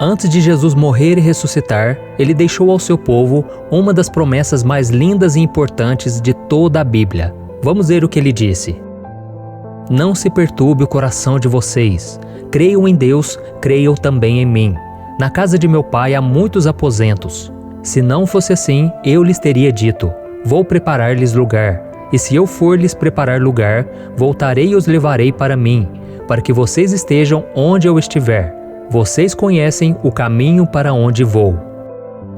Antes de Jesus morrer e ressuscitar, ele deixou ao seu povo uma das promessas mais lindas e importantes de toda a Bíblia. Vamos ver o que ele disse. Não se perturbe o coração de vocês. Creiam em Deus, creiam também em mim. Na casa de meu pai há muitos aposentos. Se não fosse assim, eu lhes teria dito: vou preparar-lhes lugar. E se eu for lhes preparar lugar, voltarei e os levarei para mim, para que vocês estejam onde eu estiver. Vocês conhecem o caminho para onde vou.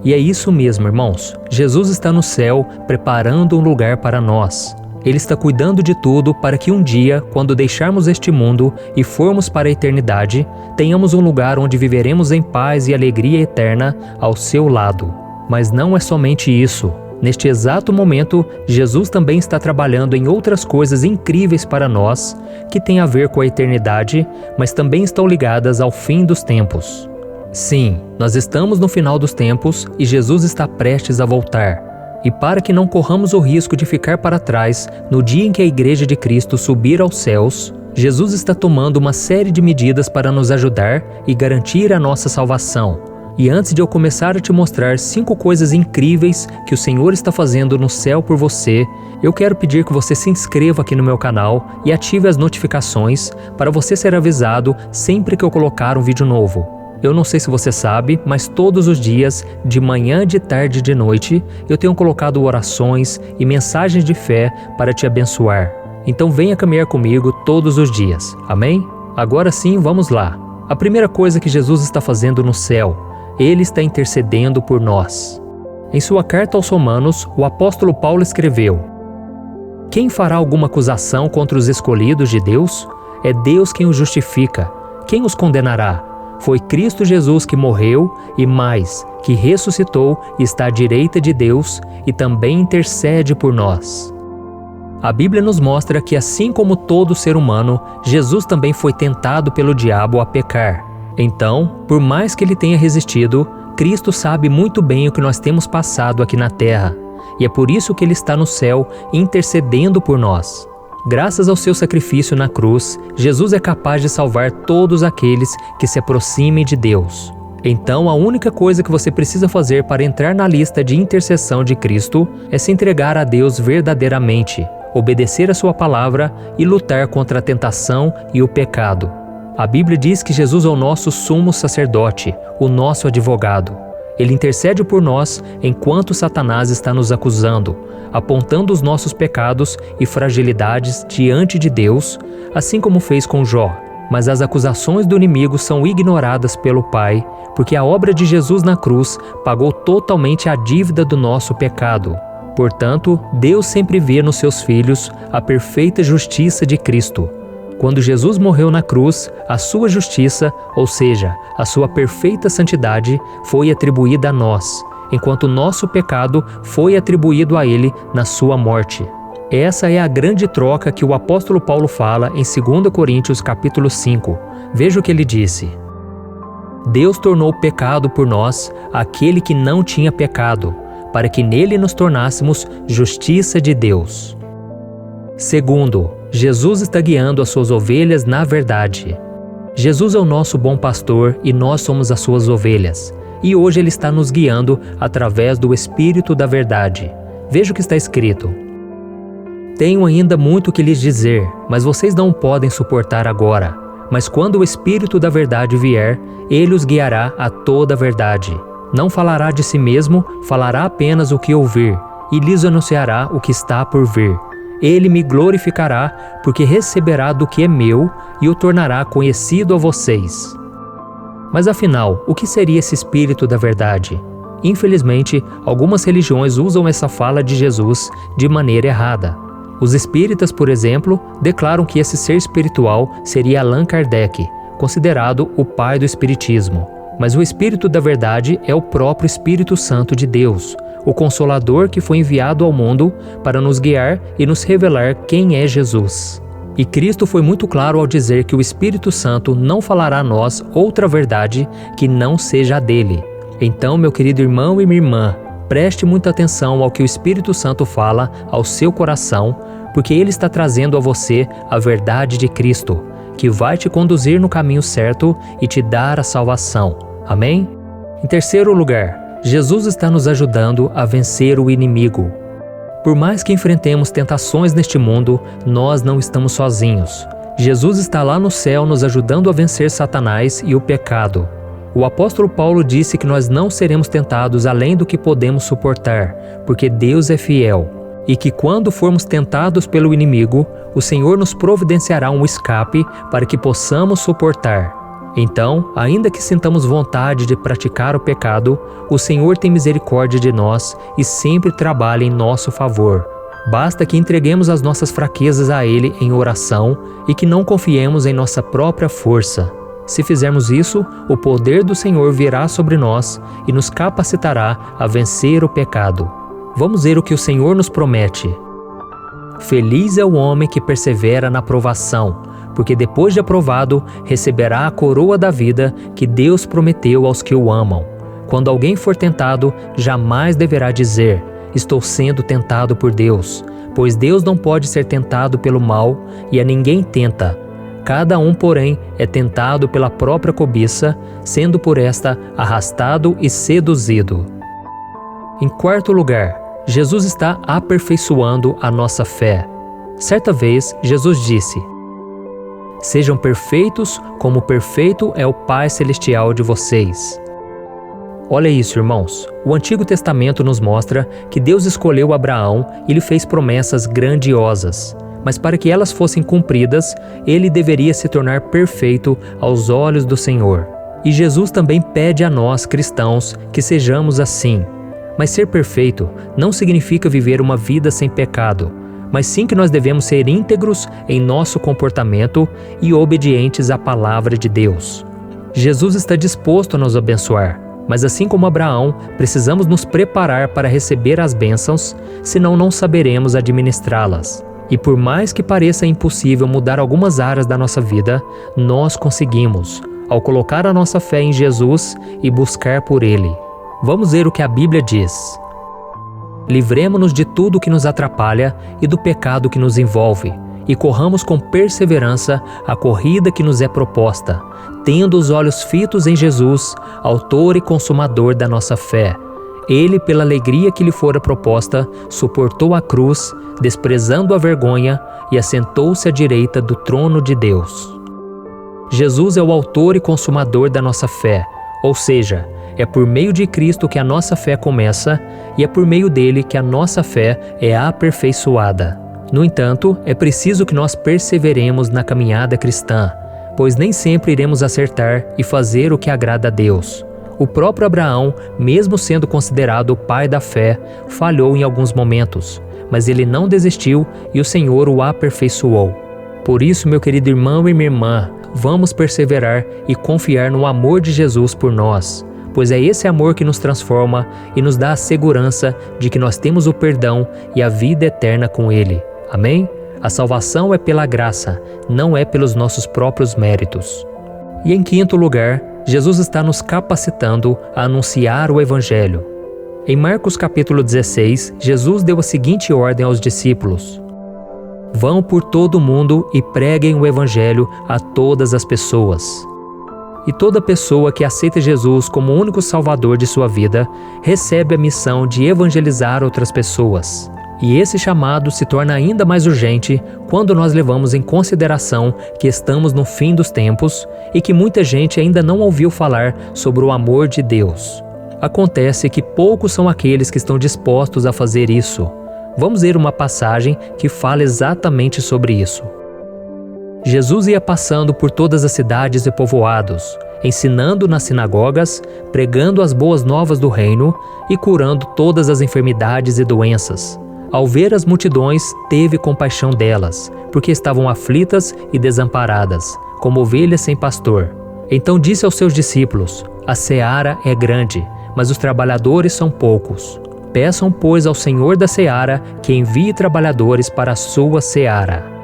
E é isso mesmo, irmãos. Jesus está no céu, preparando um lugar para nós. Ele está cuidando de tudo para que um dia, quando deixarmos este mundo e formos para a eternidade, tenhamos um lugar onde viveremos em paz e alegria eterna ao seu lado. Mas não é somente isso. Neste exato momento, Jesus também está trabalhando em outras coisas incríveis para nós, que têm a ver com a eternidade, mas também estão ligadas ao fim dos tempos. Sim, nós estamos no final dos tempos e Jesus está prestes a voltar. E para que não corramos o risco de ficar para trás no dia em que a Igreja de Cristo subir aos céus, Jesus está tomando uma série de medidas para nos ajudar e garantir a nossa salvação. E antes de eu começar a te mostrar 5 coisas incríveis que o Senhor está fazendo no céu por você, eu quero pedir que você se inscreva aqui no meu canal e ative as notificações para você ser avisado sempre que eu colocar um vídeo novo. Eu não sei se você sabe, mas todos os dias, de manhã, de tarde e de noite, eu tenho colocado orações e mensagens de fé para te abençoar. Então venha caminhar comigo todos os dias, amém? Agora sim, vamos lá. A primeira coisa que Jesus está fazendo no céu: Ele está intercedendo por nós. Em sua carta aos Romanos, o apóstolo Paulo escreveu: quem fará alguma acusação contra os escolhidos de Deus? É Deus quem os justifica. Quem os condenará? Foi Cristo Jesus que morreu e mais, que ressuscitou e está à direita de Deus e também intercede por nós. A Bíblia nos mostra que, assim como todo ser humano, Jesus também foi tentado pelo diabo a pecar. Então, por mais que ele tenha resistido, Cristo sabe muito bem o que nós temos passado aqui na terra, e é por isso que ele está no céu intercedendo por nós. Graças ao seu sacrifício na cruz, Jesus é capaz de salvar todos aqueles que se aproximem de Deus. Então, a única coisa que você precisa fazer para entrar na lista de intercessão de Cristo é se entregar a Deus verdadeiramente, obedecer a sua palavra e lutar contra a tentação e o pecado. A Bíblia diz que Jesus é o nosso sumo sacerdote, o nosso advogado. Ele intercede por nós enquanto Satanás está nos acusando, apontando os nossos pecados e fragilidades diante de Deus, assim como fez com Jó. Mas as acusações do inimigo são ignoradas pelo Pai, porque a obra de Jesus na cruz pagou totalmente a dívida do nosso pecado. Portanto, Deus sempre vê nos seus filhos a perfeita justiça de Cristo. Quando Jesus morreu na cruz, a sua justiça, ou seja, a sua perfeita santidade, foi atribuída a nós, enquanto o nosso pecado foi atribuído a ele na sua morte. Essa é a grande troca que o apóstolo Paulo fala em 2 Coríntios capítulo 5. Veja o que ele disse: Deus tornou pecado por nós aquele que não tinha pecado, para que nele nos tornássemos justiça de Deus. Segundo, Jesus está guiando as suas ovelhas na verdade. Jesus é o nosso bom pastor e nós somos as suas ovelhas. E hoje ele está nos guiando através do Espírito da verdade. Veja o que está escrito: tenho ainda muito que lhes dizer, mas vocês não podem suportar agora. Mas quando o Espírito da verdade vier, ele os guiará a toda a verdade. Não falará de si mesmo, falará apenas o que ouvir, e lhes anunciará o que está por vir. Ele me glorificará, porque receberá do que é meu e o tornará conhecido a vocês. Mas afinal, o que seria esse Espírito da verdade? Infelizmente, algumas religiões usam essa fala de Jesus de maneira errada. Os espíritas, por exemplo, declaram que esse ser espiritual seria Allan Kardec, considerado o pai do espiritismo. Mas o Espírito da verdade é o próprio Espírito Santo de Deus, o Consolador que foi enviado ao mundo para nos guiar e nos revelar quem é Jesus. E Cristo foi muito claro ao dizer que o Espírito Santo não falará a nós outra verdade que não seja a dele. Então, meu querido irmão e minha irmã, preste muita atenção ao que o Espírito Santo fala ao seu coração, porque ele está trazendo a você a verdade de Cristo, que vai te conduzir no caminho certo e te dar a salvação. Amém? Em terceiro lugar, Jesus está nos ajudando a vencer o inimigo. Por mais que enfrentemos tentações neste mundo, nós não estamos sozinhos. Jesus está lá no céu nos ajudando a vencer Satanás e o pecado. O apóstolo Paulo disse que nós não seremos tentados além do que podemos suportar, porque Deus é fiel, e que quando formos tentados pelo inimigo, o Senhor nos providenciará um escape para que possamos suportar. Então, ainda que sintamos vontade de praticar o pecado, o Senhor tem misericórdia de nós e sempre trabalha em nosso favor. Basta que entreguemos as nossas fraquezas a Ele em oração e que não confiemos em nossa própria força. Se fizermos isso, o poder do Senhor virá sobre nós e nos capacitará a vencer o pecado. Vamos ver o que o Senhor nos promete. Feliz é o homem que persevera na provação, porque depois de aprovado, receberá a coroa da vida que Deus prometeu aos que o amam. Quando alguém for tentado, jamais deverá dizer: estou sendo tentado por Deus, pois Deus não pode ser tentado pelo mal e a ninguém tenta. Cada um, porém, é tentado pela própria cobiça, sendo por esta arrastado e seduzido. Em quarto lugar, Jesus está aperfeiçoando a nossa fé. Certa vez, Jesus disse: sejam perfeitos como perfeito é o Pai Celestial de vocês. Olha isso, irmãos. O Antigo Testamento nos mostra que Deus escolheu Abraão e lhe fez promessas grandiosas. Mas para que elas fossem cumpridas, ele deveria se tornar perfeito aos olhos do Senhor. E Jesus também pede a nós, cristãos, que sejamos assim. Mas ser perfeito não significa viver uma vida sem pecado, mas sim que nós devemos ser íntegros em nosso comportamento e obedientes à palavra de Deus. Jesus está disposto a nos abençoar, mas assim como Abraão, precisamos nos preparar para receber as bênçãos, senão não saberemos administrá-las. E por mais que pareça impossível mudar algumas áreas da nossa vida, nós conseguimos, ao colocar a nossa fé em Jesus e buscar por Ele. Vamos ver o que a Bíblia diz. Livremo-nos de tudo que nos atrapalha e do pecado que nos envolve, e corramos com perseverança a corrida que nos é proposta, tendo os olhos fitos em Jesus, autor e consumador da nossa fé. Ele, pela alegria que lhe fora proposta, suportou a cruz, desprezando a vergonha, e assentou-se à direita do trono de Deus. Jesus é o autor e consumador da nossa fé, ou seja, é por meio de Cristo que a nossa fé começa e é por meio dele que a nossa fé é aperfeiçoada. No entanto, é preciso que nós perseveremos na caminhada cristã, pois nem sempre iremos acertar e fazer o que agrada a Deus. O próprio Abraão, mesmo sendo considerado o pai da fé, falhou em alguns momentos, mas ele não desistiu e o Senhor o aperfeiçoou. Por isso, meu querido irmão e minha irmã, vamos perseverar e confiar no amor de Jesus por nós, pois é esse amor que nos transforma e nos dá a segurança de que nós temos o perdão e a vida eterna com Ele. Amém? A salvação é pela graça, não é pelos nossos próprios méritos. E em quinto lugar, Jesus está nos capacitando a anunciar o Evangelho. Em Marcos capítulo 16, Jesus deu a seguinte ordem aos discípulos: vão por todo o mundo e preguem o Evangelho a todas as pessoas. E toda pessoa que aceita Jesus como o único Salvador de sua vida, recebe a missão de evangelizar outras pessoas. E esse chamado se torna ainda mais urgente quando nós levamos em consideração que estamos no fim dos tempos e que muita gente ainda não ouviu falar sobre o amor de Deus. Acontece que poucos são aqueles que estão dispostos a fazer isso. Vamos ver uma passagem que fala exatamente sobre isso. Jesus ia passando por todas as cidades e povoados, ensinando nas sinagogas, pregando as boas novas do reino e curando todas as enfermidades e doenças. Ao ver as multidões, teve compaixão delas, porque estavam aflitas e desamparadas, como ovelhas sem pastor. Então disse aos seus discípulos: a seara é grande, mas os trabalhadores são poucos. Peçam, pois, ao Senhor da seara que envie trabalhadores para a sua seara.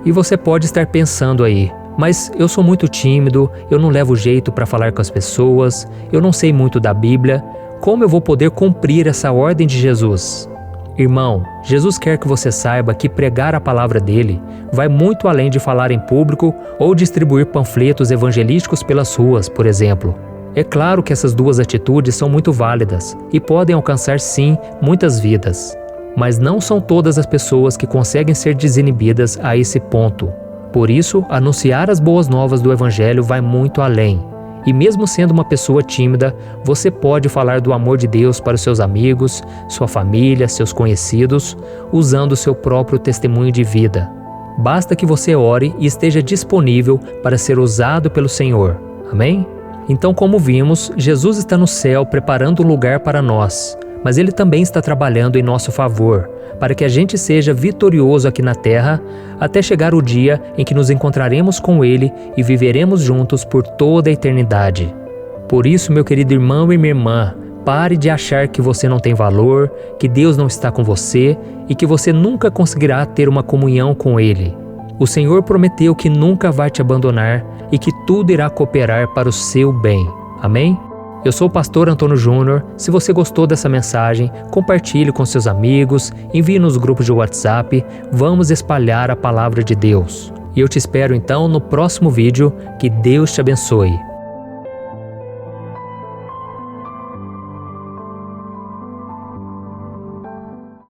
E você pode estar pensando aí: mas eu sou muito tímido, eu não levo jeito para falar com as pessoas, eu não sei muito da Bíblia, como eu vou poder cumprir essa ordem de Jesus? Irmão, Jesus quer que você saiba que pregar a palavra dele vai muito além de falar em público ou distribuir panfletos evangelísticos pelas ruas, por exemplo. É claro que essas duas atitudes são muito válidas e podem alcançar sim muitas vidas. Mas não são todas as pessoas que conseguem ser desinibidas a esse ponto. Por isso, anunciar as boas novas do Evangelho vai muito além. E mesmo sendo uma pessoa tímida, você pode falar do amor de Deus para os seus amigos, sua família, seus conhecidos, usando o seu próprio testemunho de vida. Basta que você ore e esteja disponível para ser usado pelo Senhor. Amém? Então, como vimos, Jesus está no céu preparando um lugar para nós, mas Ele também está trabalhando em nosso favor, para que a gente seja vitorioso aqui na terra, até chegar o dia em que nos encontraremos com Ele e viveremos juntos por toda a eternidade. Por isso, meu querido irmão e minha irmã, pare de achar que você não tem valor, que Deus não está com você e que você nunca conseguirá ter uma comunhão com Ele. O Senhor prometeu que nunca vai te abandonar e que tudo irá cooperar para o seu bem. Amém? Eu sou o pastor Antônio Júnior. Se você gostou dessa mensagem, compartilhe com seus amigos, envie nos grupos de WhatsApp, vamos espalhar a palavra de Deus. E eu te espero então no próximo vídeo. Que Deus te abençoe.